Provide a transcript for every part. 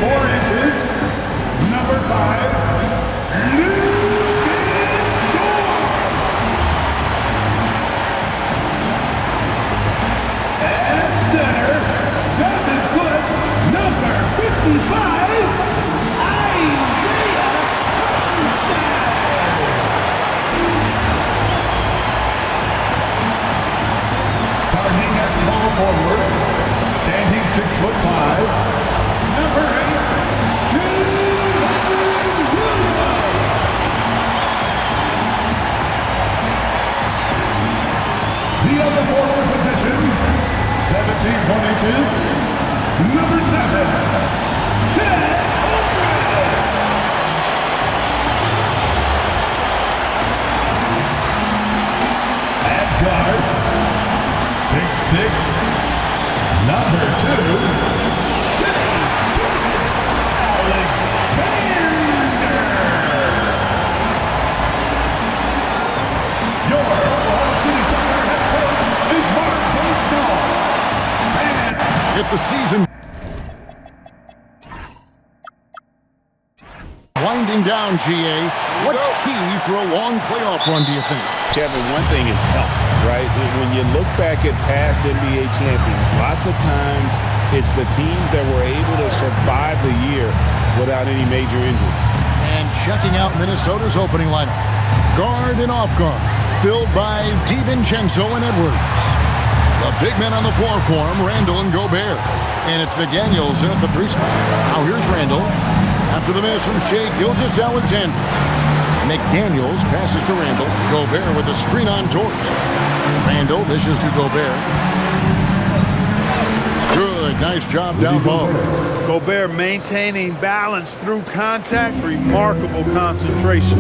4 inches, number 5, and center, 7 foot, number 55, Isaiah Armstead. Starting at small forward, standing 6'5", number 8, Julian Williams. The other forward position, 17 inches, number 7, Chet Holmgren. At guard, 6'6", number 2, Shea Alexander. Your Oklahoma City Thunder head coach is Mark Daigneault. And If the season winding down, GA, what's key for a long playoff run, do you think? Kevin, one thing is health, right? When you look back at past NBA champions, lots of times it's the teams that were able to survive the year without any major injuries. And checking out Minnesota's opening lineup. Guard and off guard, filled by DiVincenzo and Edwards. The big men on the floor for him, Randall and Gobert. And it's McDaniels in at the 3 spot. Now here's Randall. After the miss from Shea Gilgeous-Alexander. McDaniels passes to Randall. Gobert with a screen on George. Randall dishes to Gobert. Good, nice job down low. Gobert maintaining balance through contact, remarkable concentration.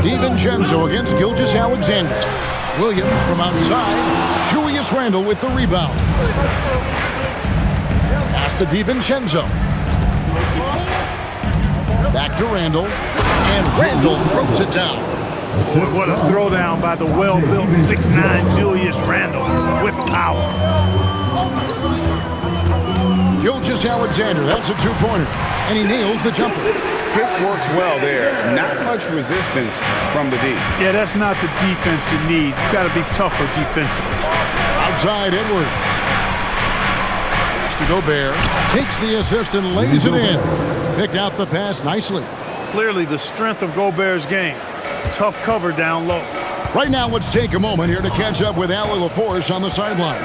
DiVincenzo against Gilgeous-Alexander. Williams from outside. Julius Randle with the rebound. Pass to DiVincenzo. Back to Randle. And Randle throws it down. What a throwdown by the well-built 6'9" Julius Randle with power. Gilgeous-Alexander, that's a 2-pointer. And he nails the jumper. Pick works well there. Not much resistance from the D. Yeah, that's not the defense you need. You got to be tougher defensively. Outside Edwards. Pass to Gobert. Takes the assist and lays it in. Picked out the pass nicely. Clearly the strength of Gobert's game. Tough cover down low. Right now, let's take a moment here to catch up with Allie LaForce on the sideline.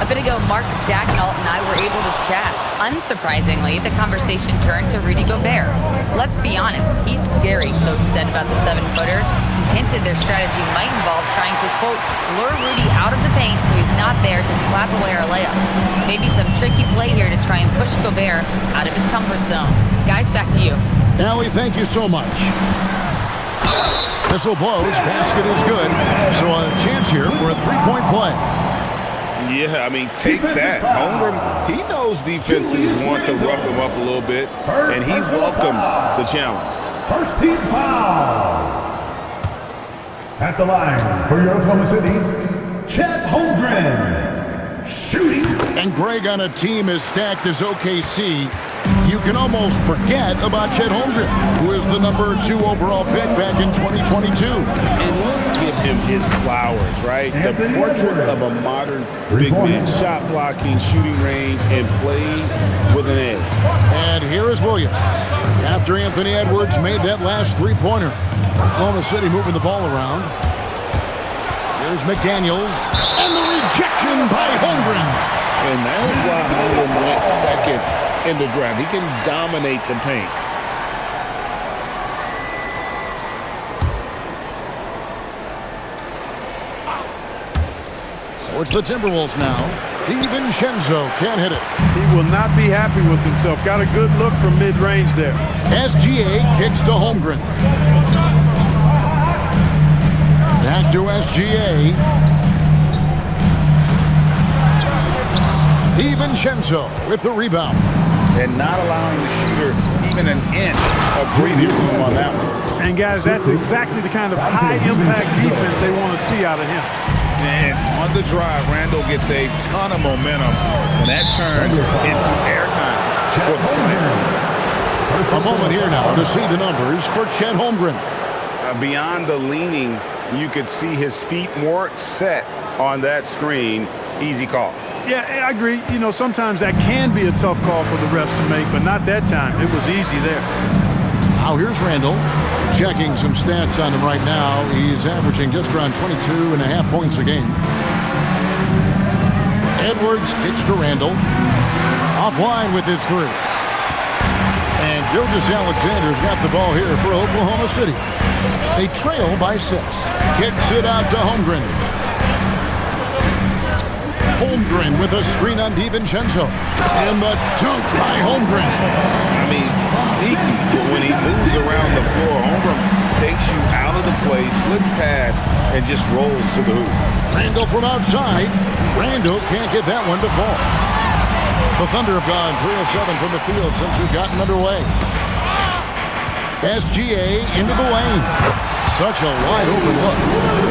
A bit ago, Mark Daigneault and I were able to chat. Unsurprisingly, the conversation turned to Rudy Gobert. Let's be honest, he's scary, Coach said about the 7-footer. He hinted their strategy might involve trying to, quote, lure Rudy out of the paint so he's not there to slap away our layups. Maybe some tricky play here to try and push Gobert out of his comfort zone. Guys, back to you. Allie, thank you so much. Whistle blows, basket is good. So a chance here for a 3-point play. Yeah, I mean, take that. Holmgren, he knows defenses want to rough him up a little bit, and he welcomes the challenge. first team foul. At the line for your Oklahoma City, Chet Holmgren. Shooting. And Greg, on a team as stacked as OKC, you can almost forget about Chet Holmgren, who is the number 2 overall pick back in 2022. And let's give him his flowers, right? The portrait of a modern big man. Shot blocking, shooting range, and plays with an edge. And here is Williams. After Anthony Edwards made that last 3-pointer. Oklahoma City moving the ball around. Here's McDaniels. And the rejection by Holmgren. And that is why Holmgren went second in the draft. He can dominate the paint. So it's the Timberwolves now. DiVincenzo can't hit it. He will not be happy with himself. Got a good look from mid-range there. SGA kicks to Holmgren. Back to SGA. DiVincenzo with the rebound. And not allowing the shooter even an inch of breathing room on that one. And guys, that's exactly the kind of high-impact defense they want to see out of him. And on the drive, Randall gets a ton of momentum, and that turns into airtime for the Slayer. A moment here now to see the numbers for Chet Holmgren. Beyond the leaning, you could see his feet more set on that screen. Easy call. Yeah, I agree. You know, sometimes that can be a tough call for the refs to make, but not that time. It was easy there. Now here's Randall. Checking some stats on him right now. He's averaging just around 22.5 points a game. Edwards kicks to Randall. Offline with his three. And Gilgeous-Alexander's got the ball here for Oklahoma City. They trail by 6. Kicks it out to Holmgren. Holmgren with a screen on DiVincenzo. And the dunk by Holmgren. I mean, sneaky, but when he moves around the floor, Holmgren takes you out of the play, slips past, and just rolls to the hoop. Randall from outside. Randall can't get that one to fall. The Thunder have gone 3 of 7 from the field since we've gotten underway. SGA into the lane. Such a wide open look.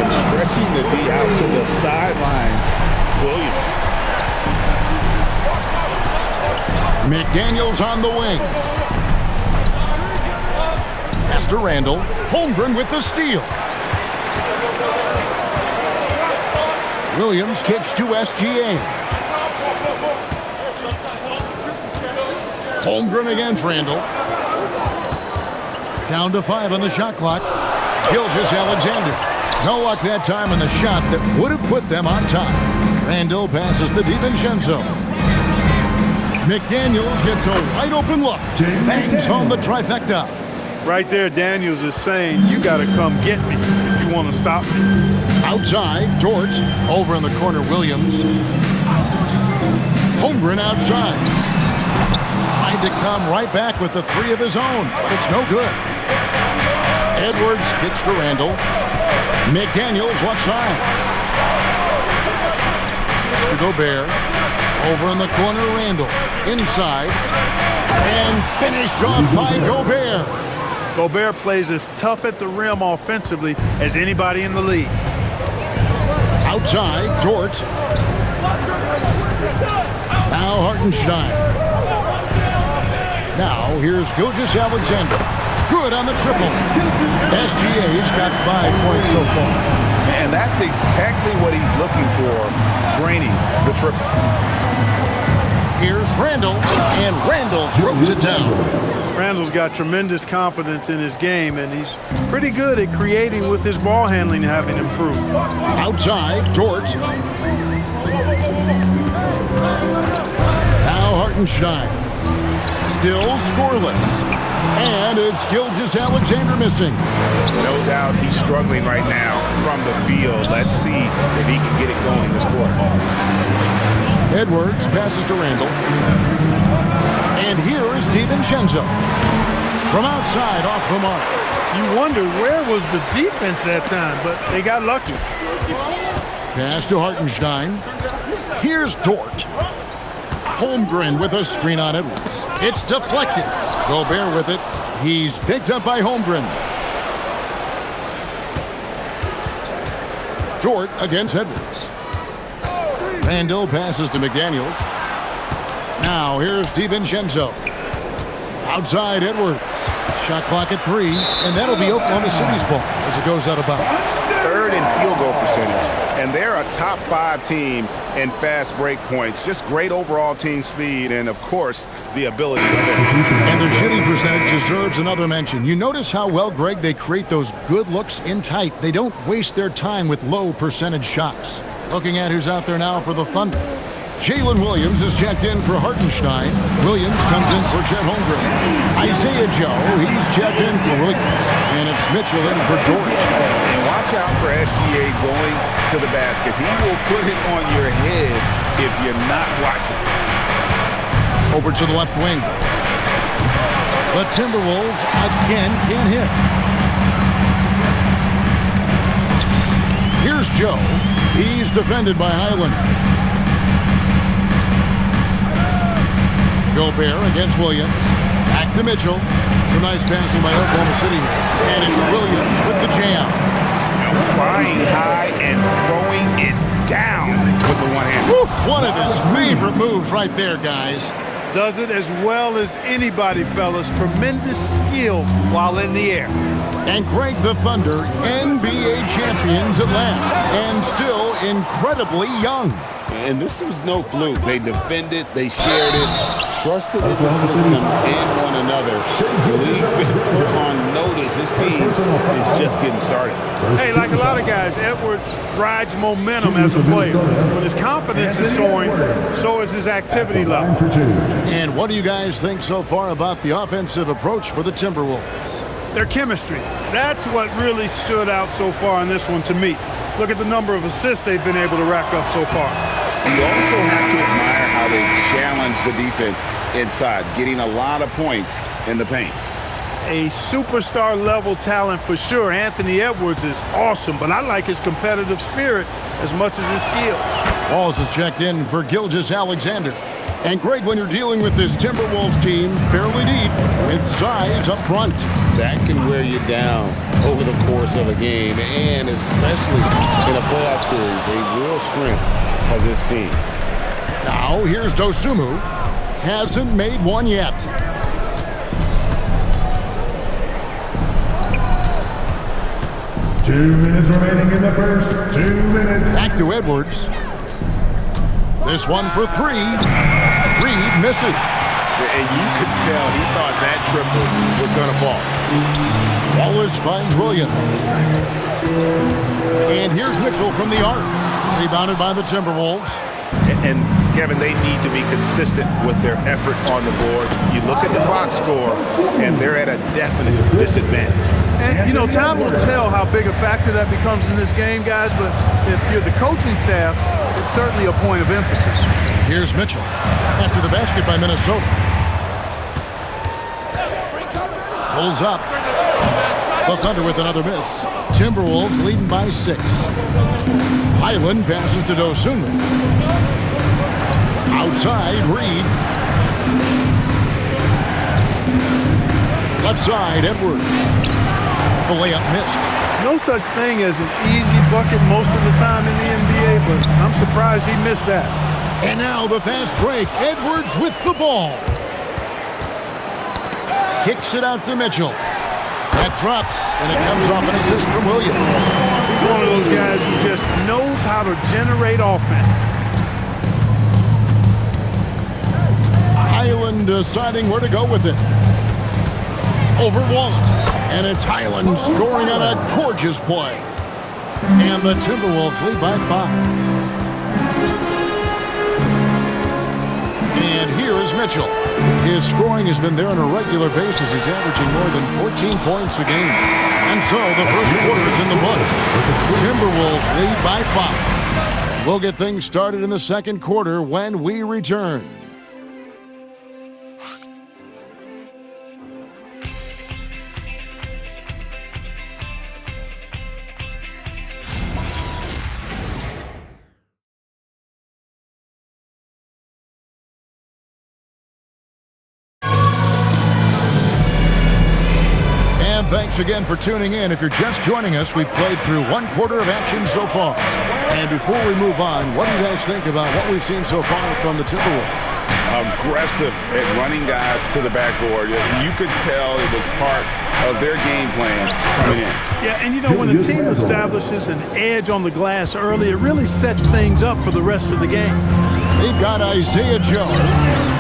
And stretching the D out to the sidelines, Williams. McDaniels on the wing. Pass to Randall. Holmgren with the steal. Williams kicks to SGA. Holmgren against Randall. Down to 5 on the shot clock. Gilgeous-Alexander. No luck that time on the shot that would have put them on top. Randall passes to DiVincenzo. McDaniels gets a wide open look. Bangs home the trifecta. Right there, Daniels is saying, you got to come get me if you want to stop me. Outside, Dort. Over in the corner, Williams. Holmgren outside. Tried to come right back with the 3 of his own, but it's no good. Edwards kicks to Randall. McDaniels left side. Mr. Gobert. Over in the corner, Randall. Inside. And finished off by Gobert. Gobert plays as tough at the rim offensively as anybody in the league. Outside, Dort. Now Hartenstein. Now here's Gilgeous-Alexander. Good on the triple. SGA's got 5 points so far. And that's exactly what he's looking for, draining the triple. Here's Randall, and Randall throws it down. Randall's got tremendous confidence in his game, and he's pretty good at creating with his ball handling having improved. Outside, Dort. Now Hartenstein. Still scoreless. And it's Gilgeous-Alexander missing. No doubt he's struggling right now from the field. Let's see if he can get it going this quarter. Edwards passes to Randall. And here is DiVincenzo. From outside, off the mark. You wonder where was the defense that time, but they got lucky. Pass to Hartenstein. Here's Dort. Holmgren with a screen on Edwards. It's deflected. Gobert with it. He's picked up by Holmgren. Dort against Edwards. Randall passes to McDaniels. Now here's DiVincenzo. Outside Edwards. Shot clock at 3, and that'll be Oklahoma City's ball as it goes out of bounds. Third in field goal percentage, and they're a top 5 team in fast break points. Just great overall team speed, and of course, the ability to finish. And their shooting percentage deserves another mention. You notice how well, Greg, they create those good looks in tight. They don't waste their time with low percentage shots. Looking at who's out there now for the Thunder. Jalen Williams is checked in for Hartenstein. Williams comes in for Chet Holmgren. Isaiah Joe, he's checked in for Williams. And it's Mitchell in for Dort. And watch out for SGA going to the basket. He will put it on your head if you're not watching. Over to the left wing. The Timberwolves again can't hit. Here's Joe. He's defended by Highland. Gobert against Williams. Back to Mitchell. Some nice passing by Oklahoma City. And it's Williams with the jam. flying high and throwing it down with the one hand. One of his favorite moves right there, guys. Does it as well as anybody, fellas. Tremendous skill while in the air. And Greg, the Thunder, NBA champions at last, and still incredibly young. And this is no fluke. They defended, they shared it, trusted in the system and one another. The league's been put on notice. This team is just getting started. Hey, like a lot of guys, Edwards rides momentum as a player. When his confidence is soaring, so is his activity level. And what do you guys think so far about the offensive approach for the Timberwolves? Their chemistry. That's what really stood out so far in this one to me. Look at the number of assists they've been able to rack up so far. You also have to admire how they challenge the defense inside, getting a lot of points in the paint. A superstar-level talent for sure. Anthony Edwards is awesome, but I like his competitive spirit as much as his skill. Walls is checked in for Gilgeous-Alexander. And Greg, when you're dealing with this Timberwolves team fairly deep with size up front, that can wear you down over the course of a game, and especially in a playoff series, a real strength of this team. Now here's Dosunmu. Hasn't made one yet. Two minutes remaining in the first. 2 minutes. Back to Edwards. This one for three. Reed misses. And you could tell he thought that triple was going to fall. Wallace finds Williams. And here's Mitchell from the arc. Rebounded by the Timberwolves. And Kevin, they need to be consistent with their effort on the board. You look at the box score, and they're at a definite disadvantage. And, you know, time will tell how big a factor that becomes in this game, guys, but if you're the coaching staff, it's certainly a point of emphasis. Here's Mitchell after the basket by Minnesota. Pulls up. The Thunder with another miss. Timberwolves leading by 6. Highland passes to Dosunmu. Outside, Reed. Left side, Edwards. The layup missed. No such thing as an easy bucket most of the time in the NBA, but I'm surprised he missed that. And now the fast break. Edwards with the ball. Kicks it out to Mitchell. That drops, and it comes off an assist from Williams. He's one of those guys who just knows how to generate offense. Highland deciding where to go with it. Over Wallace. And it's Highland scoring on a gorgeous play. And the Timberwolves lead by 5. And here is Mitchell. His scoring has been there on a regular basis. He's averaging more than 14 points a game. And so the first quarter is in the books. Timberwolves lead by 5. We'll get things started in the second quarter when we return. Thanks again for tuning in. If you're just joining us, we've played through one quarter of action so far. And before we move on, what do you guys think about what we've seen so far from the Timberwolves? Aggressive at running guys to the backboard. You could tell it was part of their game plan coming in. Yeah, and you know, when a team establishes an edge on the glass early, it really sets things up for the rest of the game. They've got Isaiah Joe.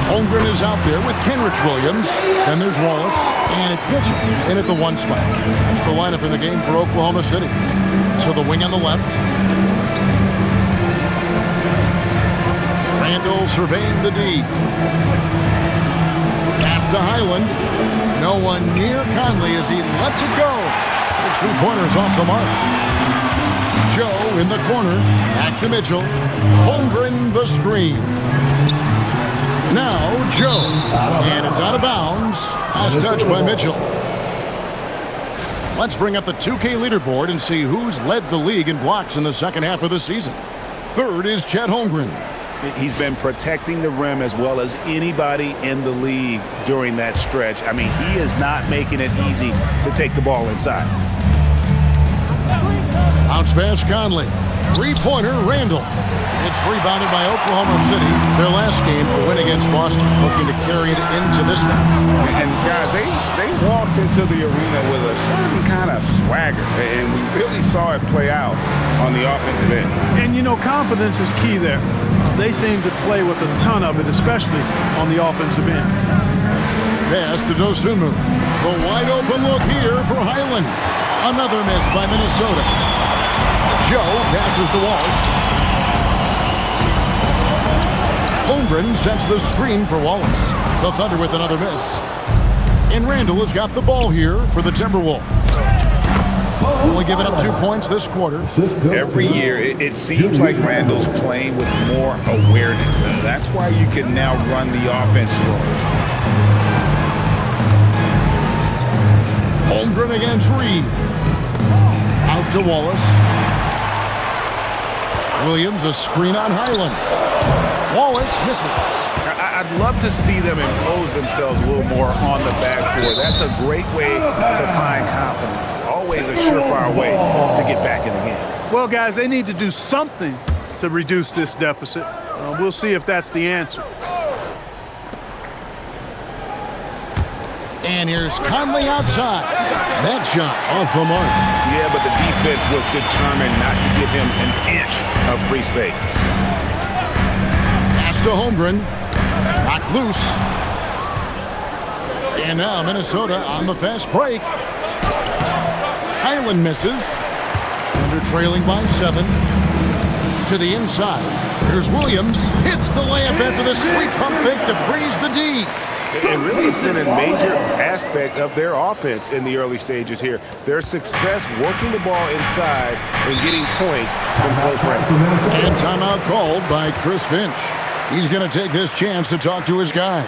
Holmgren is out there with Kenrich Williams. Then there's Wallace, and it's Mitchell in at the 1 spot. That's the lineup in the game for Oklahoma City. So the wing on the left. Randall surveying the D. Pass to Highland. No one near Conley as he lets it go. It's 3 pointers off the mark. Joe in the corner. Back to Mitchell. Holmgren the screen. Now Joe. And it's out of bounds. Last touch by Mitchell. Let's bring up the 2K leaderboard and see who's led the league in blocks in the second half of the season. Third is Chet Holmgren. He's been protecting the rim as well as anybody in the league during that stretch. I mean, he is not making it easy to take the ball inside. Bounce pass Conley. Three-pointer Randall. It's rebounded by Oklahoma City. Their last game, a win against Boston, looking to carry it into this one. And guys, they walked into the arena with a certain kind of swagger, and we really saw it play out on the offensive end. And, you know, confidence is key there. They seem to play with a ton of it, especially on the offensive end. Pass to Dosunmu. The wide open look here for Highland. Another miss by Minnesota. Joe passes to Wallace. Holmgren sets the screen for Wallace. The Thunder with another miss. And Randall has got the ball here for the Timberwolves. Only giving up 2 points this quarter. Every year, it seems like Randall's playing with more awareness. And that's why you can now run the offense through. Holmgren against Reed. Out to Wallace. Williams, a screen on Highland. Wallace misses. I'd love to see them impose themselves a little more on the backboard. That's a great way to find confidence. Always a surefire way to get back in the game. Well, guys, they need to do something to reduce this deficit. We'll see if that's the answer. And here's Conley outside. That shot off the mark. Yeah, but the defense was determined not to give him an inch of free space. Pass to Holmgren. Knocked loose. And now Minnesota on the fast break. Highland misses. Thunder trailing by 7. To the inside. Here's Williams. Hits the layup after the sweet pump fake to freeze the D. And really, it's been a major aspect of their offense in the early stages here. Their success working the ball inside and getting points from close range. And timeout called by Chris Finch. He's going to take this chance to talk to his guys.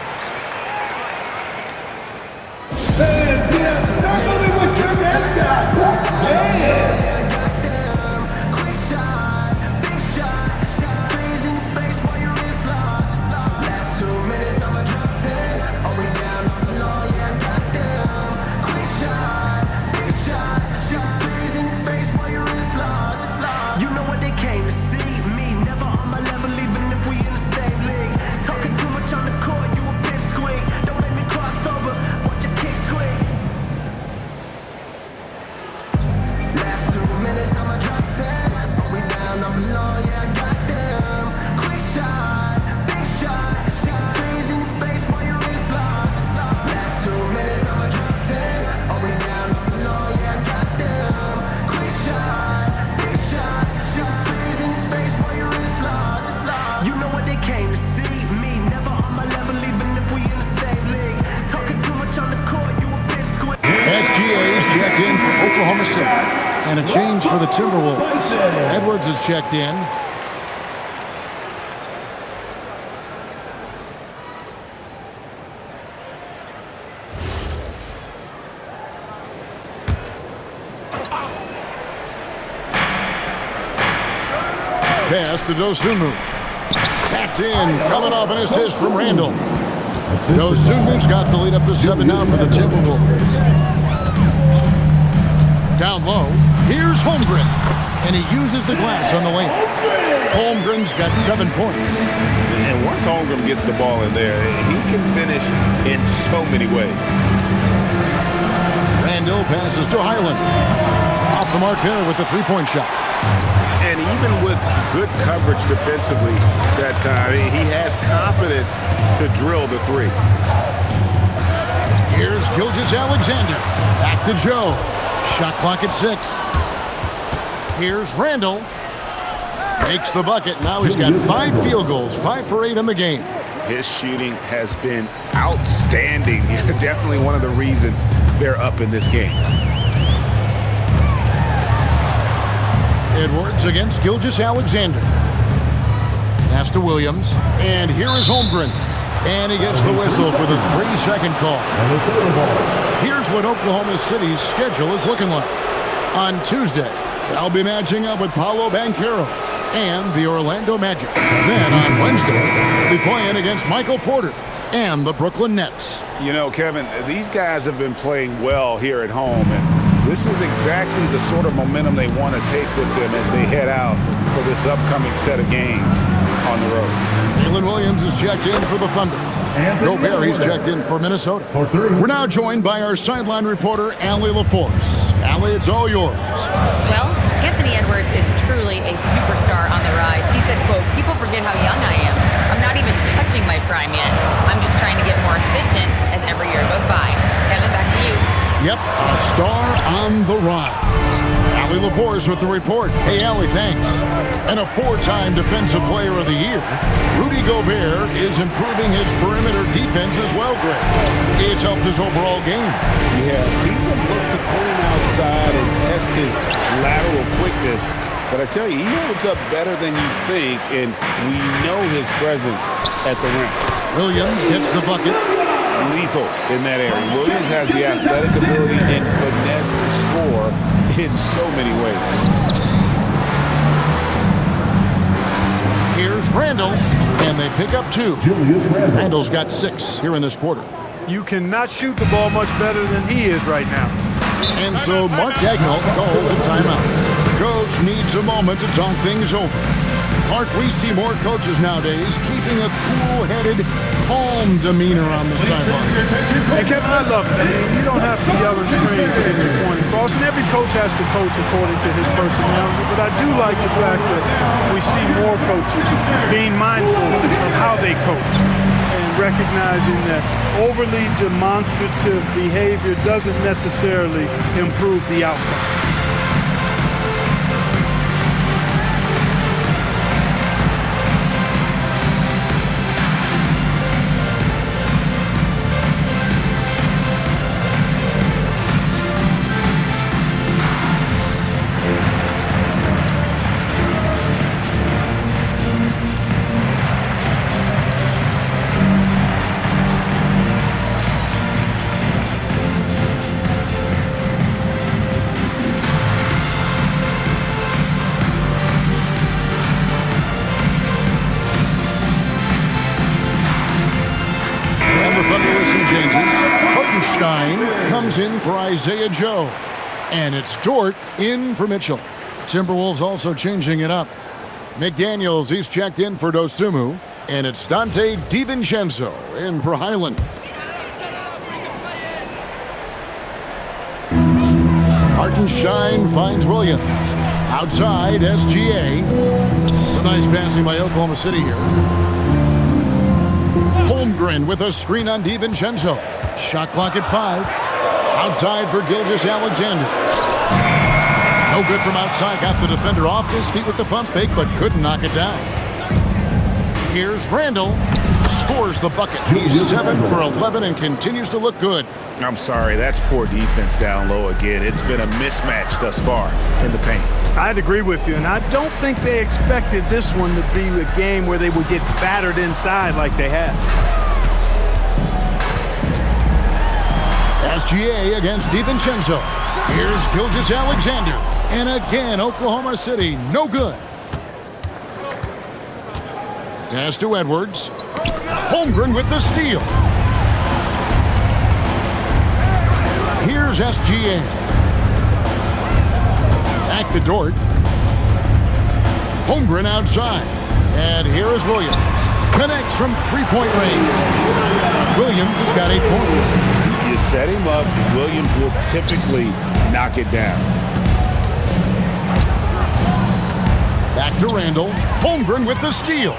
Fans, get started with your mascot. Let's dance. Oklahoma City. And a change for the Timberwolves. Edwards is checked in. Pass to Dosunmu. That's in. Coming off an assist from Randall. Dosunmu's got the lead up to 7 now for the Timberwolves. Down low, here's Holmgren, and he uses the glass on the lane. Holmgren's got 7 points. And once Holmgren gets the ball in there, he can finish in so many ways. Randall passes to Highland. Off the mark there with the three-point shot. And even with good coverage defensively that time, he has confidence to drill the three. Here's Gilgeous-Alexander. Back to Joe. Shot clock at 6. Here's Randall. Makes the bucket. Now he's got 5 field goals, 5 for 8 in the game. His shooting has been outstanding. Definitely one of the reasons they're up in this game. Edwards against Gilgeous-Alexander. Pass to Williams. And here is Holmgren. And he gets the whistle for the 3-second call. Here's what Oklahoma City's schedule is looking like. On Tuesday, they'll be matching up with Paolo Banchero and the Orlando Magic. Then on Wednesday, they'll be playing against Michael Porter and the Brooklyn Nets. You know, Kevin, these guys have been playing well here at home, and This is exactly the sort of momentum they want to take with them as they head out for this upcoming set of games on the road. Jalen Williams is checked in for the Thunder. Gobert, he's checked in for Minnesota. We're now joined by our sideline reporter, Allie LaForce. Allie, it's all yours. Well, Anthony Edwards is truly a superstar on the rise. He said, quote, "People forget how young I am. I'm not even touching my prime yet. I'm just trying to get more efficient as every year goes by." Kevin, back to you. Yep, a star on the rise. Allie LaForce with the report. Hey, Allie, thanks. And a 4-time Defensive Player of the Year, Rudy Gobert is improving his perimeter defense as well, Greg. It's helped his overall game. Yeah, teams have looked to pull him outside and test his lateral quickness. But I tell you, he holds up better than you think, and we know his presence at the rim. Williams gets the bucket. Lethal in that area. Williams has the athletic ability and finesse to score in so many ways. Here's Randall, and they pick up 2. Randall's got 6 here in this quarter. You cannot shoot the ball much better than he is right now. And so Mark Daigneault calls a timeout. The coach needs a moment to talk things over. Mark, we see more coaches nowadays keeping a cool-headed, calm demeanor on the sideline. And Kevin, I love it. I mean, you don't have to yell and scream to get your point across. And every coach has to coach according to his personality. But I do like the fact that we see more coaches being mindful of how they coach and recognizing that overly demonstrative behavior doesn't necessarily improve the outcome. In for Isaiah Joe. And it's Dort in for Mitchell. Timberwolves also changing it up. McDaniels, he's checked in for Dosunmu. And it's Dante DiVincenzo in for Highland. Hartenstein finds Williams. Outside, SGA. Some nice passing by Oklahoma City here. Holmgren with a screen on DiVincenzo. Shot clock at 5. Outside for Gilgeous-Alexander. No good from outside. Got the defender off his feet with the pump fake, but couldn't knock it down. Here's Randall. Scores the bucket. He's 7 for 11 and continues to look good. I'm sorry, that's poor defense down low again. It's been a mismatch thus far in the paint. I'd agree with you, and I don't think they expected this one to be a game where they would get battered inside like they have. SGA against DiVincenzo. Here's Gilgeous-Alexander. And again, Oklahoma City, no good. Pass to Edwards. Holmgren with the steal. Here's SGA. Back to Dort. Holmgren outside. And here is Williams. Connects from three-point range. Williams has got 8 points. You set him up, and Williams will typically knock it down. Back to Randall. Holmgren with the steal.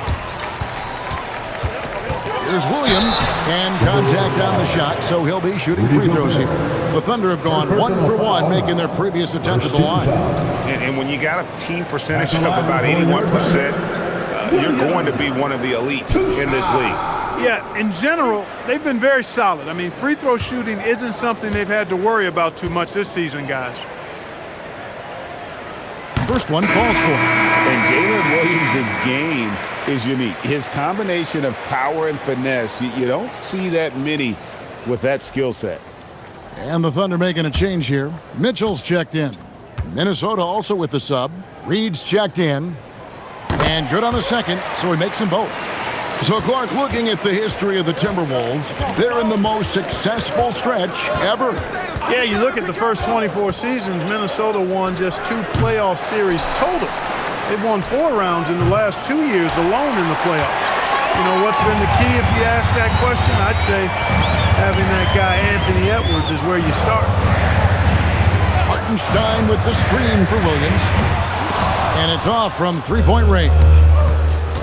Here's Williams, and contact on the shot, so he'll be shooting free throws here. The Thunder have gone 1 for 1, making their previous attempt at the line. And when you got a team percentage of about 81%, you're going to be one of the elites in this league. Yeah, in general, they've been very solid. I mean, free throw shooting isn't something they've had to worry about too much this season, guys. First one falls for him. And Jalen Williams' game is unique. His combination of power and finesse, you don't see that many with that skill set. And the Thunder making a change here. Mitchell's checked in. Minnesota also with the sub. Reed's checked in. And good on the second, so he makes them both. So, Clark, looking at the history of the Timberwolves, they're in the most successful stretch ever. Yeah, you look at the first 24 seasons, Minnesota won just 2 playoff series total. They've won 4 rounds in the last 2 years alone in the playoffs. You know, what's been the key if you ask that question? I'd say having that guy Anthony Edwards is where you start. Hartenstein with the screen for Williams. And it's off from three-point range.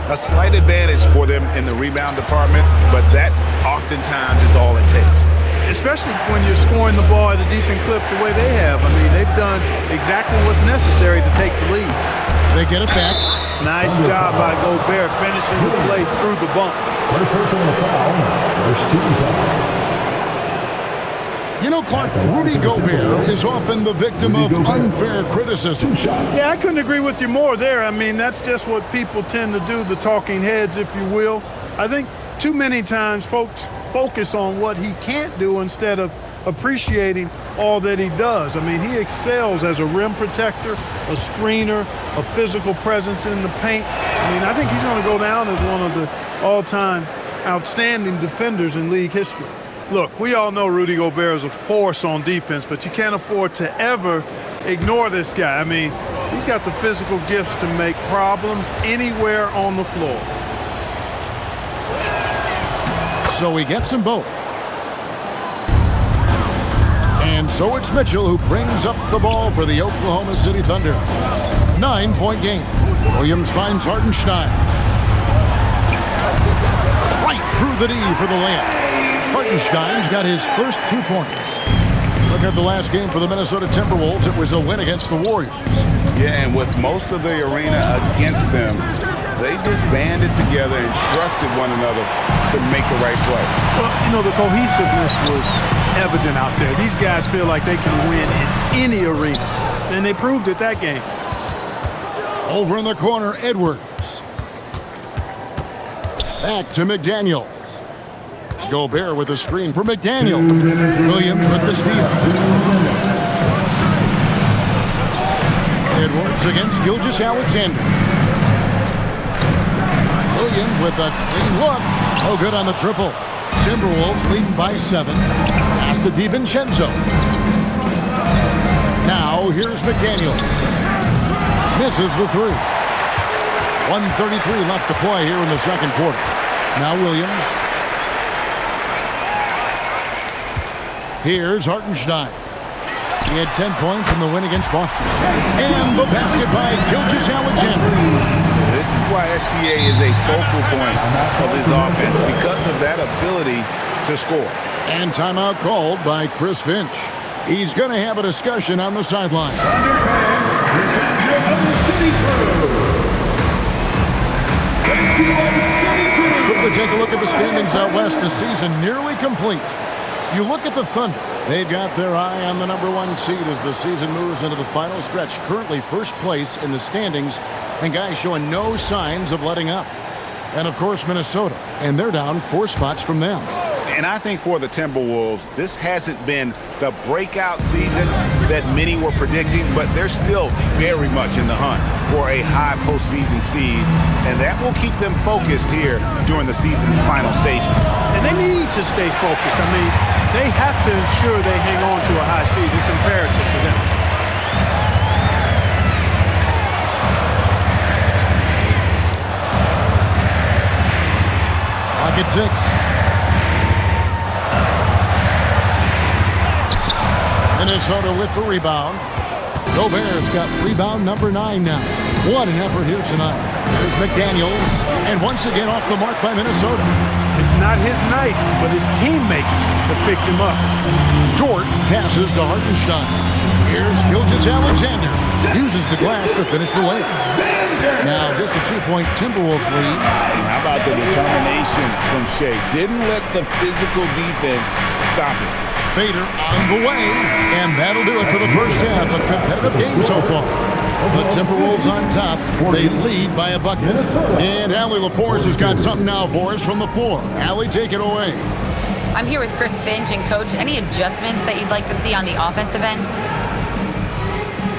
A slight advantage for them in the rebound department, but that oftentimes is all it takes. Especially when you're scoring the ball at a decent clip the way they have. I mean, they've done exactly what's necessary to take the lead. They get it back. Nice job by Gobert finishing the play through the bump. First personal foul. First team foul. You know, Clark, Rudy Gobert is often the victim of unfair criticism. Yeah, I couldn't agree with you more there. I mean, that's just what people tend to do, the talking heads, if you will. I think too many times folks focus on what he can't do instead of appreciating all that he does. I mean, he excels as a rim protector, a screener, a physical presence in the paint. I mean, I think he's going to go down as one of the all-time outstanding defenders in league history. Look, we all know Rudy Gobert is a force on defense, but you can't afford to ever ignore this guy. I mean, he's got the physical gifts to make problems anywhere on the floor. So he gets them both. And so it's Mitchell who brings up the ball for the Oklahoma City Thunder. 9-point game. Williams finds Hartenstein. Right through the D for the layup. Hartenstein's got his first 2 points. Look at the last game for the Minnesota Timberwolves. It was a win against the Warriors. Yeah, and with most of the arena against them, they just banded together and trusted one another to make the right play. Well, you know, the cohesiveness was evident out there. These guys feel like they can win in any arena, and they proved it that game. Over in the corner, Edwards. Back to McDaniels. Gobert with a screen for McDaniels. Williams with the steal. Edwards against Gilgeous-Alexander. Williams with a clean look. Oh, good on the triple. Timberwolves leading by 7. Pass to DiVincenzo. Now here's McDaniels. Misses the 3. 1:33 left to play here in the second quarter. Now Williams. Here's Hartenstein. He had 10 points in the win against Boston. And the basket by Gilgeous-Alexander. This is why SGA is a focal point of his offense, because of that ability to score. And timeout called by Chris Finch. He's going to have a discussion on the sideline. Let's quickly take a look at the standings out west. The season nearly complete. You look at the Thunder. They've got their eye on the #1 seed as the season moves into the final stretch. Currently first place in the standings, and guys showing no signs of letting up. And, of course, Minnesota, and they're down 4 spots from them. And I think for the Timberwolves, this hasn't been the breakout season that many were predicting, but they're still very much in the hunt for a high postseason seed, and that will keep them focused here during the season's final stages. And they need to stay focused. I mean, they have to ensure they hang on to a high seed. It's imperative for them. Pocket 6. Minnesota with the rebound. Gobert's got rebound number 9 now. What an effort here tonight. There's McDaniels, and once again off the mark by Minnesota. It's not his night, but his teammates have picked him up. Dort passes to Hartenstein. Here's Gilgeous-Alexander. Uses the glass to finish the layup. Now just a 2-point Timberwolves lead. How about the determination from Shea? Didn't let the physical defense stop it. Fader on the way, and that'll do it for the first half. A competitive game so far. The Timberwolves on top. They lead by a bucket. And Allie LaForce has got something now for us from the floor. Allie, take it away. I'm here with Chris Finch, and Coach, any adjustments that you'd like to see on the offensive end?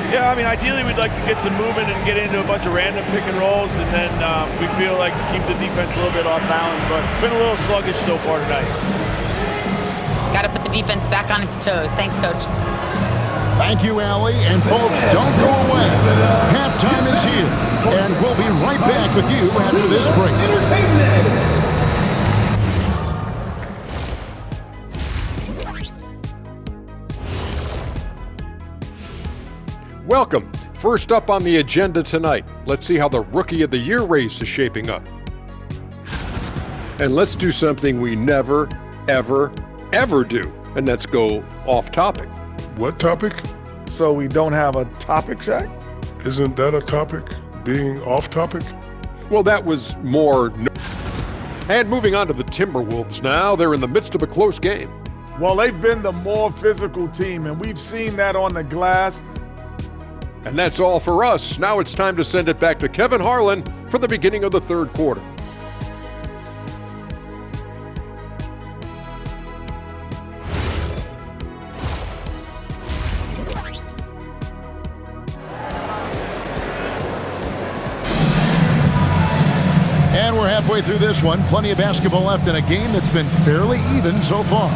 Yeah, I mean, ideally we'd like to get some movement and get into a bunch of random pick and rolls, and then we feel like keep the defense a little bit off balance, but been a little sluggish so far tonight. Got to put the defense back on its toes. Thanks, Coach. Thank you, Allie. And folks, don't go away. Halftime is here, and we'll be right back with you after this break. Welcome. First up on the agenda tonight, let's see how the Rookie of the Year race is shaping up. And let's do something we never, ever, ever do, and that's go off topic. What topic? So we don't have a topic, Shaq? Isn't that a topic? Being off topic? Well, that was more. And moving on to the Timberwolves now, they're in the midst of a close game. Well, they've been the more physical team, and we've seen that on the glass. And that's all for us. Now it's time to send it back to Kevin Harlan for the beginning of the third quarter. And we're halfway through this one. Plenty of basketball left in a game that's been fairly even so far.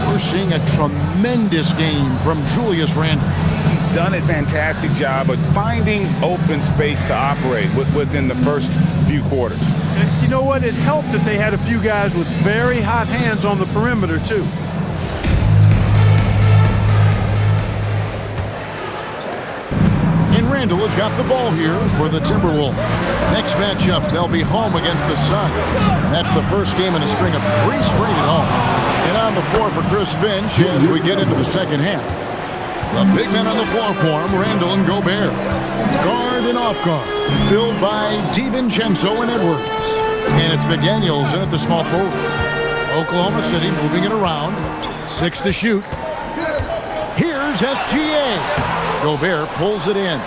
We're seeing a tremendous game from Julius Randle. He's done a fantastic job of finding open space to operate within the first few quarters. And you know what? It helped that they had a few guys with very hot hands on the perimeter, too. And Randle has got the ball here for the Timberwolves. Next matchup, they'll be home against the Suns. And that's the first game in a string of 3 straight at home. And on the floor for Chris Finch as we get into the second half. The big men on the floor for him, Randle and Gobert. Guard and off guard, filled by DiVincenzo and Edwards. And it's McDaniels in at the small forward. Oklahoma City moving it around. 6 to shoot. Here's SGA. Gobert pulls it in.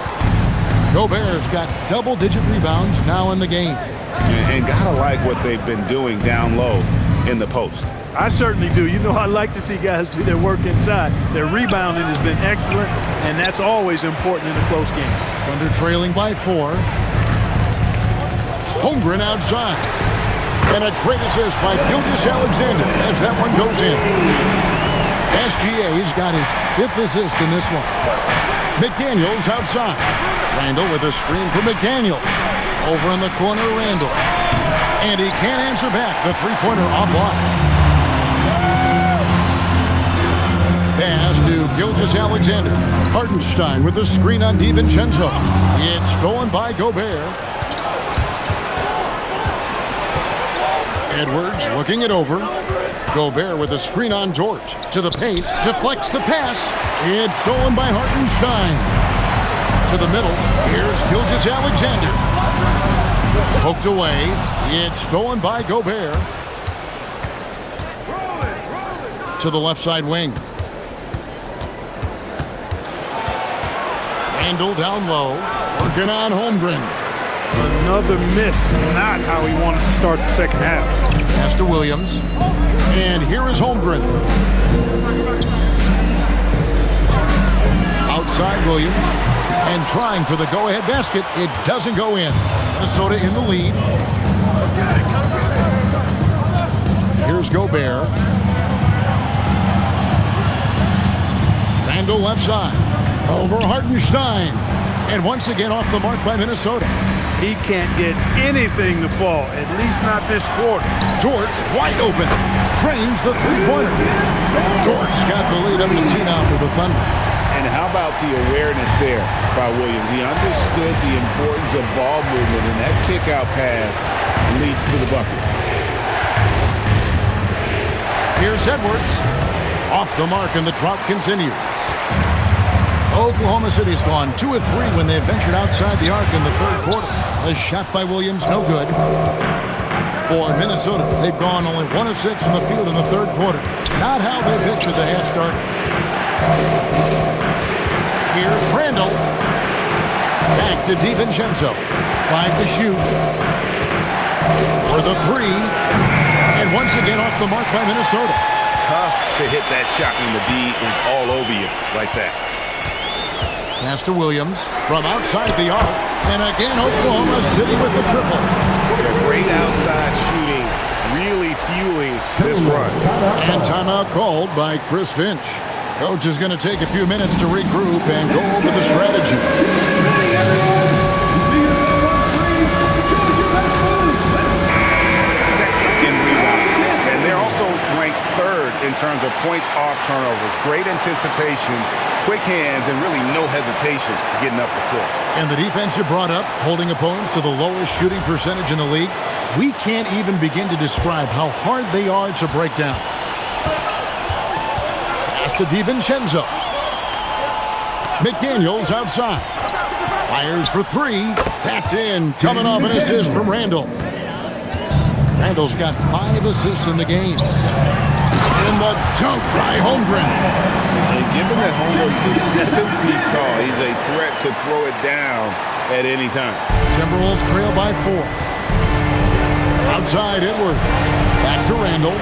Gobert's got double-digit rebounds now in the game. And gotta like what they've been doing down low in the post. I certainly do. You know, I like to see guys do their work inside. Their rebounding has been excellent, and that's always important in a close game. Thunder trailing by 4. Holmgren outside. And a great assist by Gilgeous-Alexander as that one goes in. SGA's got his 5th assist in this one. McDaniels outside. Randle with a screen for McDaniels. Over in the corner, Randle. And he can't answer back. The three-pointer offline. Pass to Gilgeous-Alexander. Hartenstein with a screen on DiVincenzo. It's stolen by Gobert. Edwards looking it over. Gobert with a screen on Dort. To the paint. Deflects the pass. It's stolen by Hartenstein. To the middle. Here's Gilgeous-Alexander. Poked away. It's stolen by Gobert. To the left side wing. Randle down low. Working on Holmgren. Another miss. Not how he wanted to start the second half. Pass to Williams. And here is Holmgren. Outside Williams. And trying for the go-ahead basket. It doesn't go in. Minnesota in the lead. Here's Gobert. Randle left side. Over Hartenstein. And once again off the mark by Minnesota. He can't get anything to fall, at least not this quarter. Dort wide open. Trains the three-pointer. Dort's got the lead up to 2 now for the Thunder. And how about the awareness there by Williams? He understood the importance of ball movement, and that kick-out pass leads to the bucket. Here's Edwards. Off the mark, and the drought continues. Oklahoma City's gone 2 of 3 when they ventured outside the arc in the third quarter. A shot by Williams, no good. For Minnesota, they've gone only 1 of 6 in the field in the third quarter. Not how they pictured the half started. Here's Randle. Back to DiVincenzo. 5 to shoot. For the 3. And once again off the mark by Minnesota. Tough to hit that shot when the D is all over you like that. Pass to Williams from outside the arc. And again, Oklahoma City with the triple. Great outside shooting, really fueling this run. And timeout called by Chris Finch. Coach is going to take a few minutes to regroup and go over the strategy. Second in rebounds. And they're also ranked third in terms of points off turnovers. Great anticipation, quick hands, and really no hesitation getting up the floor. And the defense you brought up, holding opponents to the lowest shooting percentage in the league, we can't even begin to describe how hard they are to break down. Pass to DiVincenzo. McDaniels outside. Fires for three. That's in. Coming off an assist from Randall. Randall's got 5 assists in the game. In the dunk by Holmgren. And given that Holmgren is 7 feet tall, he's a threat to throw it down at any time. Timberwolves trail by 4. Outside Edwards. Back to Randall.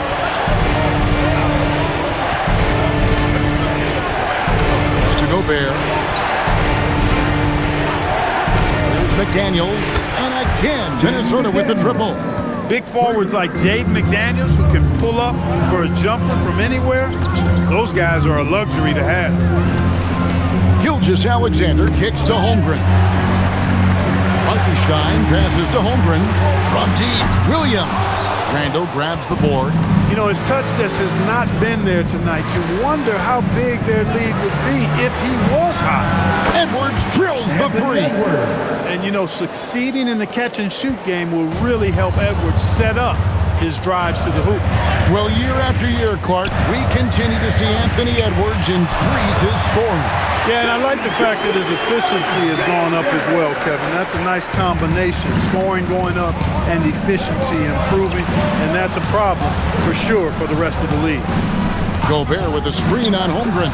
Pass to Gobert. There's McDaniels. And again, Minnesota with the triple. Big forwards like Jaden McDaniels, who can pull up for a jumper from anywhere, those guys are a luxury to have. Gilgeous-Alexander kicks to Holmgren. Hartenstein passes to Holmgren. From deep, Williams. Randall grabs the board. You know, his touch just has not been there tonight. You wonder how big their lead would be if he was hot. Edwards drills the three. And, you know, succeeding in the catch-and-shoot game will really help Edwards set up his drives to the hoop. Well, year after year, Clark, we continue to see Anthony Edwards increase his scoring. Yeah, and I like the fact that his efficiency has gone up as well, Kevin. That's a nice combination. Scoring going up and efficiency improving, and that's a problem for sure for the rest of the league. Gobert with a screen on Holmgren.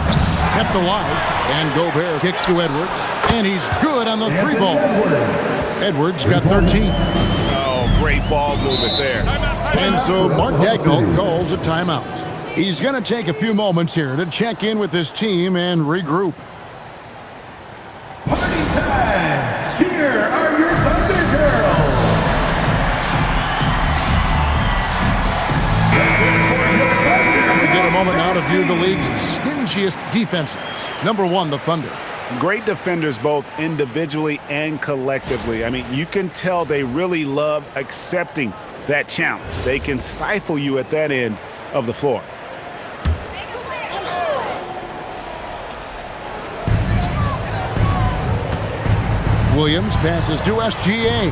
Kept alive, and Gobert kicks to Edwards, and he's good on the three ball. Edwards got 13. Oh, great ball movement there. And so Mark Daigneault calls a timeout. He's going to take a few moments here to check in with his team and regroup. Party time! Here are your Thunder Girls! We get a moment now to view the league's stingiest defenses. Number 1, the Thunder. Great defenders both individually and collectively. I mean, you can tell they really love accepting that challenge. They can stifle you at that end of the floor. Williams passes to SGA.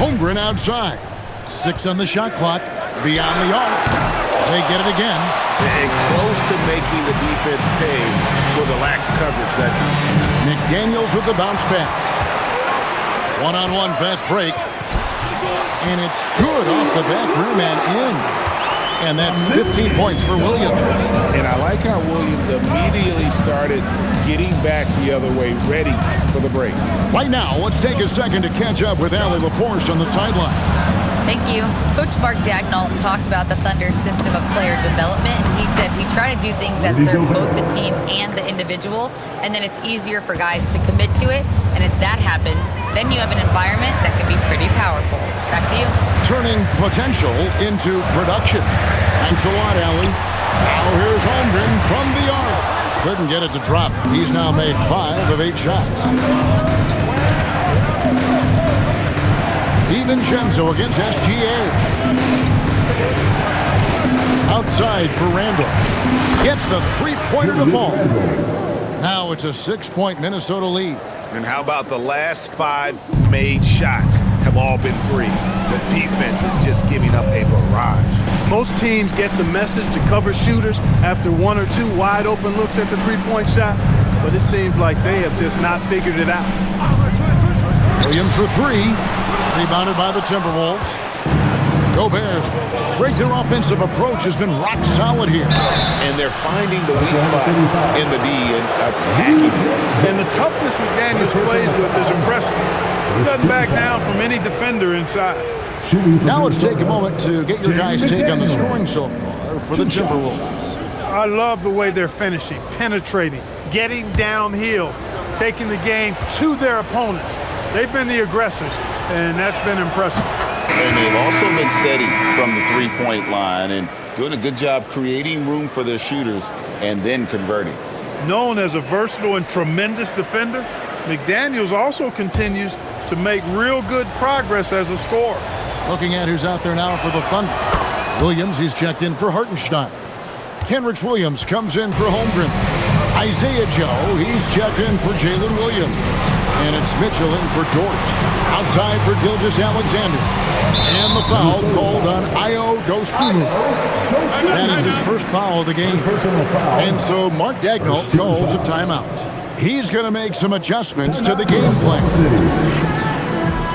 Holmgren outside. 6 on the shot clock. Beyond the arc. They get it again. And close to making the defense pay for the lax coverage that time. McDaniels with the bounce pass. One-on-one fast break. And it's good off the back rim and in. And that's 15 points for Williams. And I like how Williams immediately started getting back the other way, ready for the break. Right now, let's take a second to catch up with Allie LaForce on the sideline. Thank you. Coach Mark Daigneault talked about the Thunder's system of player development. He said, we try to do things that serve both the team and the individual, and then it's easier for guys to commit to it. And if that happens, then you have an environment that can be pretty powerful. Back to you. Turning potential into production. Thanks a lot, Allie. Now here's Holmgren from the arc. Couldn't get it to drop. He's now made 5 of 8 shots. DiVincenzo against SGA. Outside for Randall. Gets the three-pointer to fall. Now it's a 6-point Minnesota lead. And how about the last 5 made shots have all been threes? The defense is just giving up a barrage. Most teams get the message to cover shooters after 1 or 2 wide open looks at the three-point shot, but it seems like they have just not figured it out. Williams for 3. Rebounded by the Timberwolves. Gobert's breakthrough offensive approach has been rock solid here. And they're finding the weak spots in the D and attacking. And the toughness McDaniels plays with is impressive. He doesn't back down from any defender inside. Now let's take a moment to get your guys' take on the scoring so far for the Timberwolves. I love the way they're finishing, penetrating, getting downhill, taking the game to their opponents. They've been the aggressors, and that's been impressive. And they've also been steady from the three-point line and doing a good job creating room for their shooters and then converting. Known as a versatile and tremendous defender, McDaniels also continues to make real good progress as a scorer. Looking at who's out there now for the Thunder. Williams, he's checked in for Hartenstein. Kenrich Williams comes in for Holmgren. Isaiah Joe, he's checked in for Jalen Williams. And it's Mitchell in for Dort. Outside for Gilgeous-Alexander. And the foul called on Ayo Dosunmu. That is his first foul of the game. And so Mark Daigneault calls a timeout. He's going to make some adjustments to the game plan.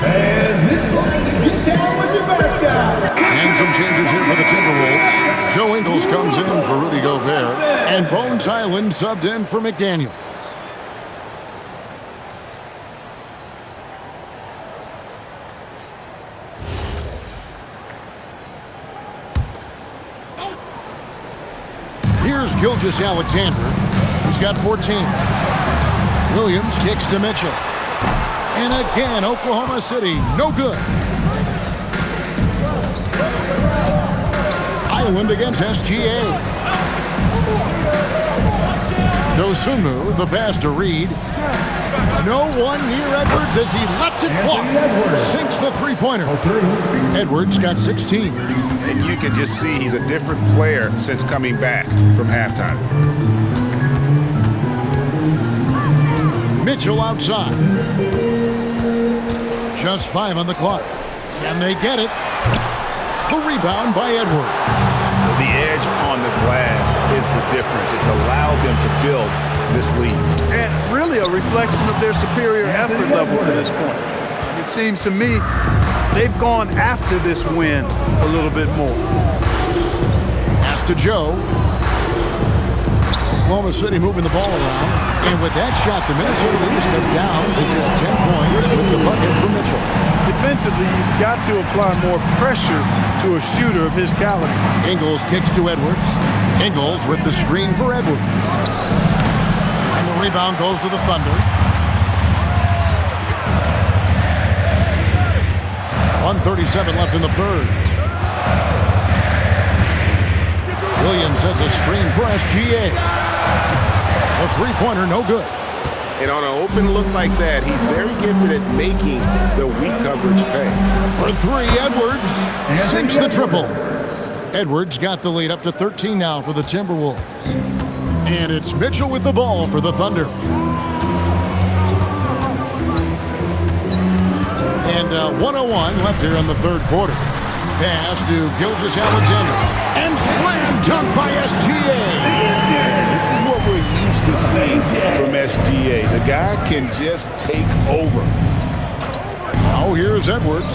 And it's time to get down with your mascot. And some changes here for the Timberwolves. Joe Ingles comes in for Rudy Gobert. And Bones Hyland subbed in for McDaniels. Here's Gilgeous-Alexander. He's got 14. Williams kicks to Mitchell. And again, Oklahoma City, no good. Island against SGA. Dosunmu, the pass to Reed. No one near Edwards as he lets it fly. Sinks the three-pointer. Edwards got 16. And you can just see he's a different player since coming back from halftime. Mitchell outside. Just 5 on the clock. Can they get it? The rebound by Edwards. The edge on the glass is the difference. It's allowed them to build this lead. And really a reflection of their superior effort level to this point. It seems to me they've gone after this win a little bit more. Pass to Joe. Oklahoma City moving the ball around. And with that shot, the Minnesota Lynx come down to just 10 points with the bucket for Mitchell. Defensively, you've got to apply more pressure to a shooter of his caliber. Ingles kicks to Edwards. Ingles with the screen for Edwards. And the rebound goes to the Thunder. 1:37 left in the third. Williams sets a screen for SGA. A three-pointer, no good. And on an open look like that, he's very gifted at making the weak coverage pay. For three, Edwards sinks the triple. Edwards got the lead up to 13 now for the Timberwolves. And it's Mitchell with the ball for the Thunder. And 1:01 left here in the third quarter. Pass to Gilgeous-Alexander. And slam dunk by SGA. This is what we're used to seeing from SGA. The guy can just take over. Now here's Edwards.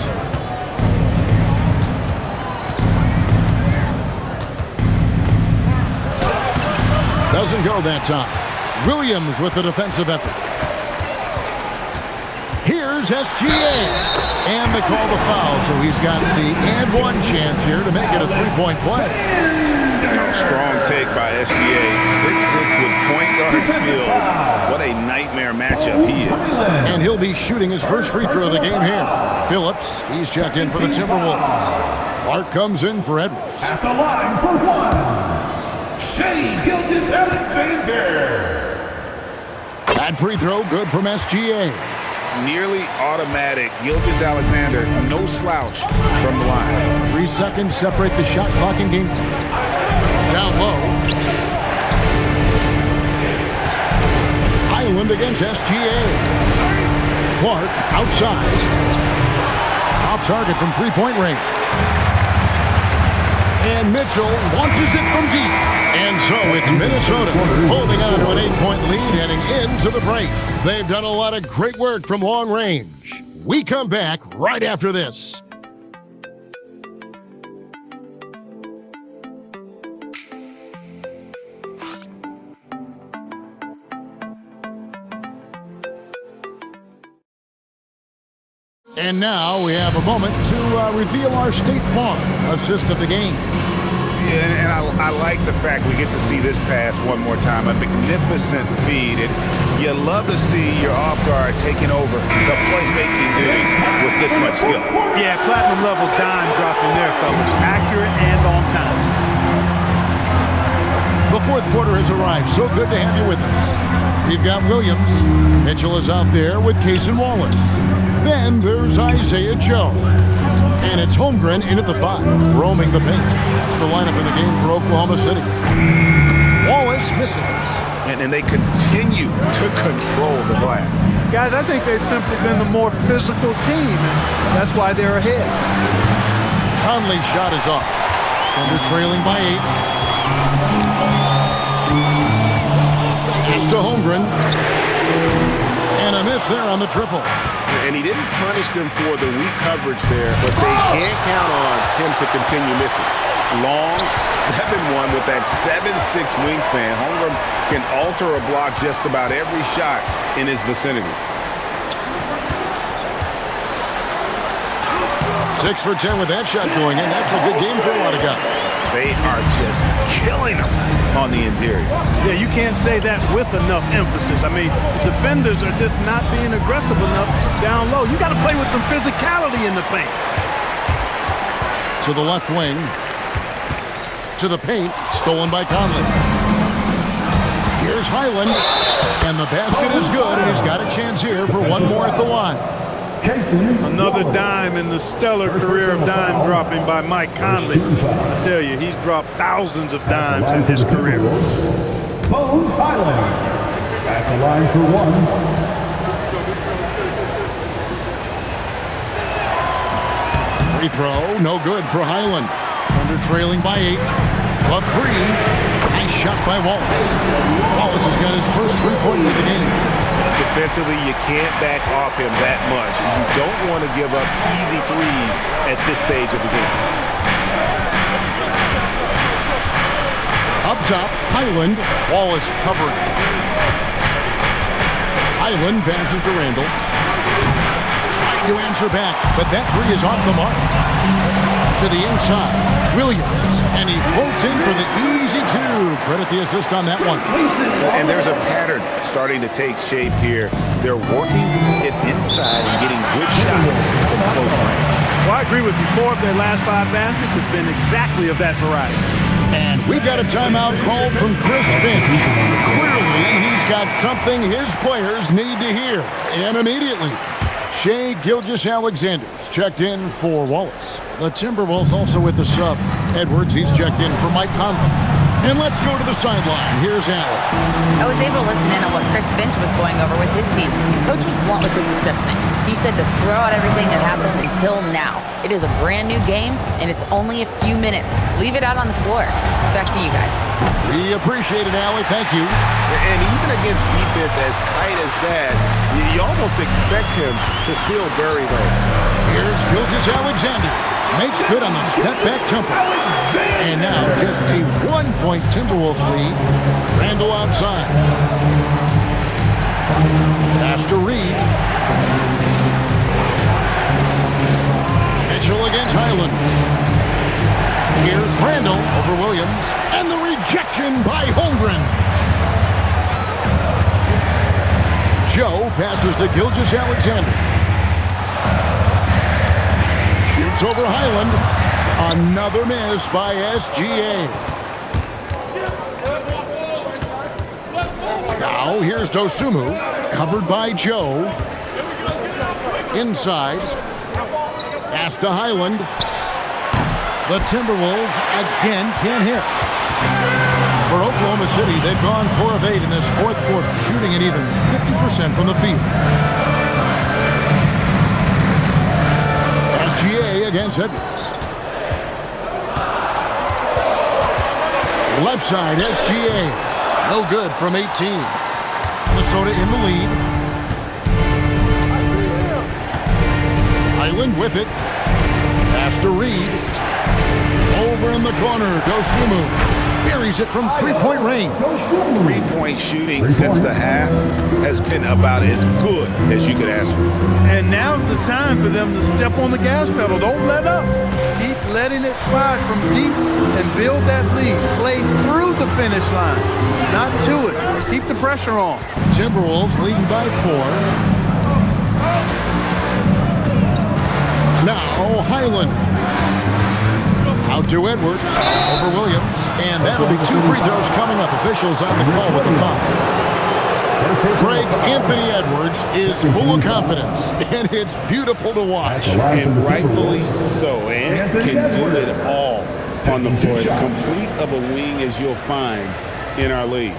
Doesn't go that time. Williams with the defensive effort. Here's SGA. And they call the foul, so he's got the and one chance here to make it a three-point play. Strong take by SGA. 6'6" with point guard skills. What a nightmare matchup he is. And he'll be shooting his first free throw of the game here. Phillips, he's checked in for the Timberwolves. Clark comes in for Edwards. At the line for one, Shai Gilgeous-Alexander. That free throw good from SGA. Nearly automatic. Gilgeous-Alexander, no slouch from the line. 3 seconds separate the shot clock and game. Down low. Island against SGA. Clark outside. Off target from three-point range. And Mitchell launches it from deep. And so it's Minnesota holding on to an 8-point lead heading into the break. They've done a lot of great work from long range. We come back right after this. And now we have a moment to reveal our State Farm assist of the game. And I like the fact we get to see this pass one more time. A magnificent feed. And you love to see your off guard taking over the playmaking duties with this much skill. Yeah, platinum level dime dropping there, fellas. Accurate and on time. The fourth quarter has arrived. So good to have you with us. We've got Williams. Mitchell is out there with Case and Wallace. Then there's Isaiah Joe. And it's Holmgren in at the 5, roaming the paint. That's the lineup in the game for Oklahoma City. Wallace misses. And they continue to control the glass. Guys, I think they've simply been the more physical team, and that's why they're ahead. Conley's shot is off. Thunder trailing by 8. It's to Holmgren. And a miss there on the triple. And he didn't punish them for the weak coverage there, but they can't count on him to continue missing. Long 7-1 with that 7'6" wingspan. Holmgren can alter a block just about every shot in his vicinity. 6 for 10 with that shot going in. That's a good game for a lot of guys. They are just killing them on the interior. Yeah, you can't say that with enough emphasis. I mean, the defenders are just not being aggressive enough down low. You got to play with some physicality in the paint. To the left wing. To the paint. Stolen by Conley. Here's Highland. And the basket is good, and he's got a chance here for one more at the line. Another dime in the stellar career of dime dropping by Mike Conley. I tell you, he's dropped thousands of dimes in his career. Bones Highland at the line for 1. Free throw, no good for Highland. Under trailing by 8. Up 3. Nice shot by Wallace. Wallace has got his first 3 points of the game. Defensively, you can't back off him that much. You don't want to give up easy threes at this stage of the game. Up top, Highland. Wallace covered. Highland passes to Randall. Trying to answer back, but that 3 is off the mark. To the inside, Williams, and he floats in for the easy 2. Credit the assist on that one. And there's a pattern starting to take shape here. They're working it inside and getting good shots from close range. Well, I agree with you. 4 of their last 5 baskets have been exactly of that variety. And we've got a timeout called from Chris Finch. Clearly, he's got something his players need to hear. And immediately, Shai Gilgeous-Alexander checked in for Wallace. The Timberwolves also with the sub. Edwards, he's checked in for Mike Conley. And let's go to the sideline. Here's Allen. I was able to listen in on what Chris Finch was going over with his team. Coach was blunt with his assessment. He said to throw out everything that happened until now. It is a brand new game, and it's only a few minutes. Leave it out on the floor. Back to you guys. We appreciate it, Allie. Thank you. And even against defense as tight as that, you almost expect him to still bury those. Here's Gilgeous-Alexander. Makes good on the step-back jumper. And now just a 1-point Timberwolves lead. Randall outside. Pass to Reed. Mitchell against Highland. Here's Randall over Williams. And the rejection by Holmgren. Joe passes to Gilgeous-Alexander. Shoots over Highland. Another miss by SGA. Now here's Dosunmu, covered by Joe. Inside. Pass to Highland. The Timberwolves again can't hit. For Oklahoma City, they've gone 4 of 8 in this fourth quarter, shooting at even 50% from the field. SGA against Edwards. Left side, SGA. No good from 18. Minnesota in the lead. I see him. Highland with it. Pass to Reed. Over in the corner, Dosunmu. Buries it from three-point range. 3-point shooting since the half has been about as good as you could ask for. And now's the time for them to step on the gas pedal. Don't let up. Keep letting it fly from deep and build that lead. Play through the finish line, not to it. Keep the pressure on. Timberwolves leading by 4. Now Highland. Out to Edwards over Williams. And that'll be 2 free throws coming up. Officials on the call with the foul. Greg, Anthony Edwards is full of confidence, and it's beautiful to watch. And rightfully so. And can do it all on the floor. As complete of a wing as you'll find in our league.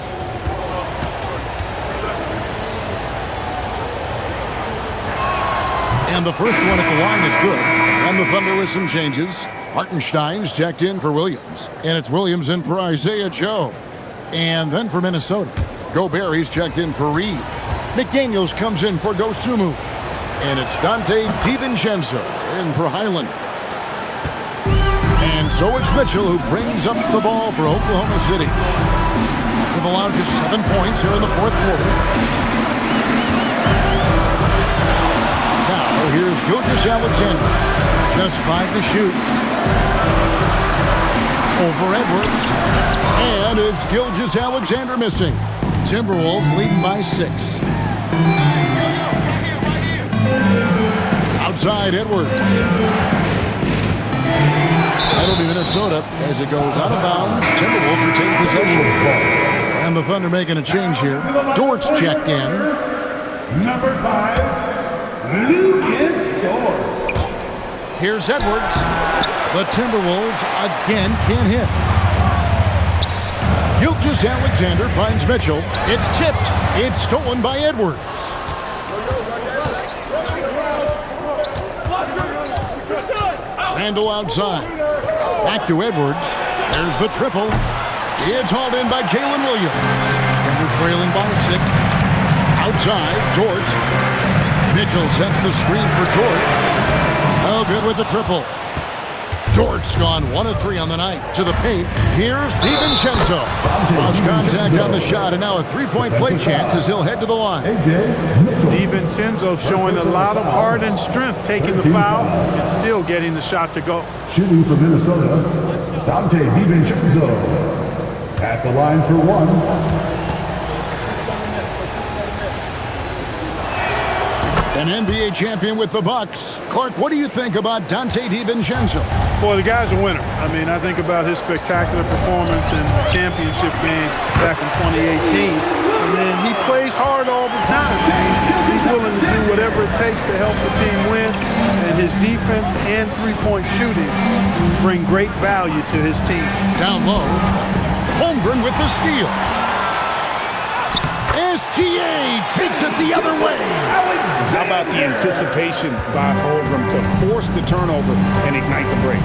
And the first one at the line is good. And the Thunder with some changes. Hartenstein's checked in for Williams. And it's Williams in for Isaiah Joe. And then for Minnesota, Gobert, he's checked in for Reed. McDaniels comes in for Dosunmu. And it's Dante DiVincenzo in for Highland. And so it's Mitchell who brings up the ball for Oklahoma City. They've allowed just 7 points here in the fourth quarter. Now here's Gilgeous-Alexander. Just 5 to shoot. Over Edwards. And it's Gilgeous-Alexander missing. Timberwolves leading by 6. Outside Edwards. That'll be Minnesota as it goes out of bounds. Timberwolves retain possession. And the Thunder making a change here. Dort's checked in. Number 5, Lucas Dort. Here's Edwards. The Timberwolves again can't hit. Gilgeous-Alexander finds Mitchell. It's tipped. It's stolen by Edwards. Randall outside. Back to Edwards. There's the triple. It's hauled in by Jalen Williams. Thunder trailing by 6. Outside, Dort. Mitchell sets the screen for Dort. Oh, good with the triple. Dort's gone 1 of 3 on the night. To the paint. Here's DiVincenzo. Lost contact on the shot, and now a 3-point play chance as he'll head to the line. DiVincenzo showing a lot of heart and strength, taking the foul and still getting the shot to go. Shooting for Minnesota, Dante DiVincenzo. At the line for 1. An NBA champion with the Bucks. Clark, what do you think about Dante DiVincenzo? Boy, the guy's a winner. I mean, I think about his spectacular performance in the championship game back in 2018. And then he plays hard all the time. He's willing to do whatever it takes to help the team win. And his defense and three-point shooting bring great value to his team. Down low, Holmgren with the steal. SGA takes it the other way. How about the anticipation by Holmgren to force the turnover and ignite the break?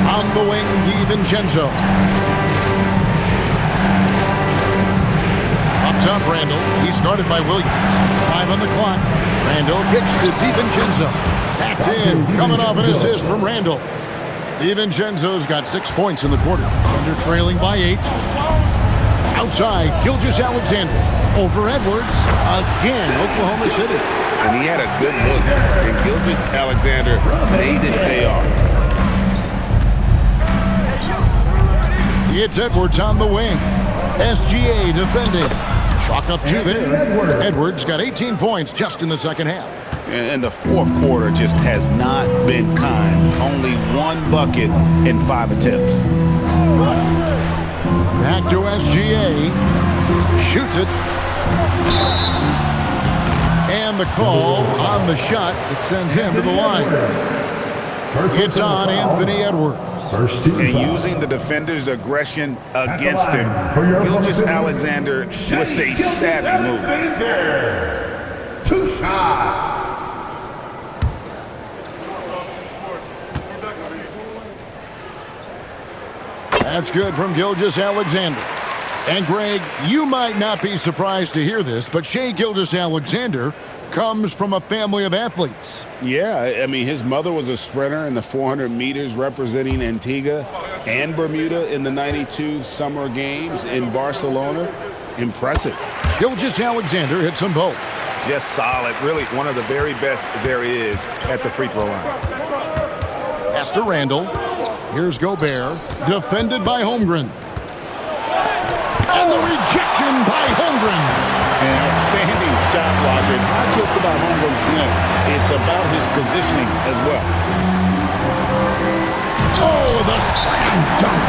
On the wing, DiVincenzo. Up top, Randall. He's guarded by Williams. 5 on the clock. Randall kicks to DiVincenzo. That's in. Coming off an assist from Randall. DiVincenzo's got 6 points in the quarter. Under trailing by 8. Outside, Gilgeous-Alexander. Over Edwards. Again, Oklahoma City. And he had a good look. And Gilgeous-Alexander made it pay off. It's Edwards on the wing. SGA defending. Chalk up 2 there. Edwards got 18 points just in the second half. And the fourth quarter just has not been kind. Only 1 bucket in 5 attempts. Back to SGA. Shoots it. And the call on the shot that sends him to the line. It's on Anthony Edwards. And using the defender's aggression against him, Gilgeous-Alexander with a savvy move. 2 shots. That's good from Gilgeous-Alexander. And Greg, you might not be surprised to hear this, but Shai Gilgeous-Alexander comes from a family of athletes. Yeah, I mean, his mother was a sprinter in the 400 meters representing Antigua and Bermuda in the 92 Summer Games in Barcelona. Impressive. Gilgeous-Alexander hits them both. Just solid. Really one of the very best there is at the free throw line. Pass to Randall. Here's Gobert, defended by Holmgren. And the rejection by Holmgren. An outstanding shot blocker. It's not just about Holmgren's length. It's about his positioning as well. Oh, the slam dunk.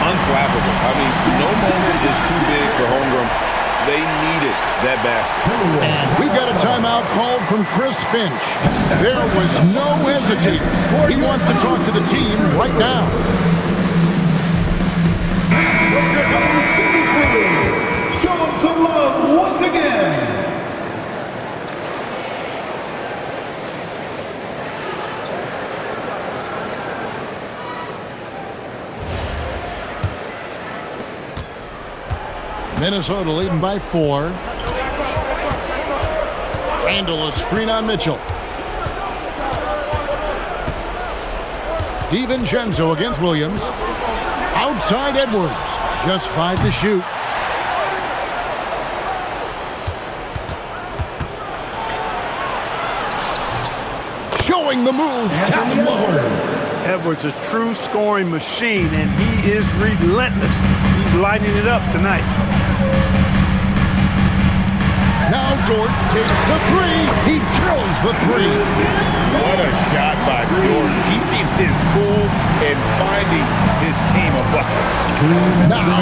Unflappable. I mean, no moment is too big for Holmgren. They needed that basket. We've got a timeout called from Chris Finch. There was no hesitating. He wants to talk to the team right now. Show them some love once again. Minnesota leading by 4. Randall a screen on Mitchell. DiVincenzo against Williams. Outside Edwards. Just 5 to shoot. Showing the moves down low. Edwards, a true scoring machine, and he is relentless. He's lighting it up tonight. Now Dort takes the 3. He drills the 3. What a shot by Dort, keeping his cool and finding his team a bucket. Now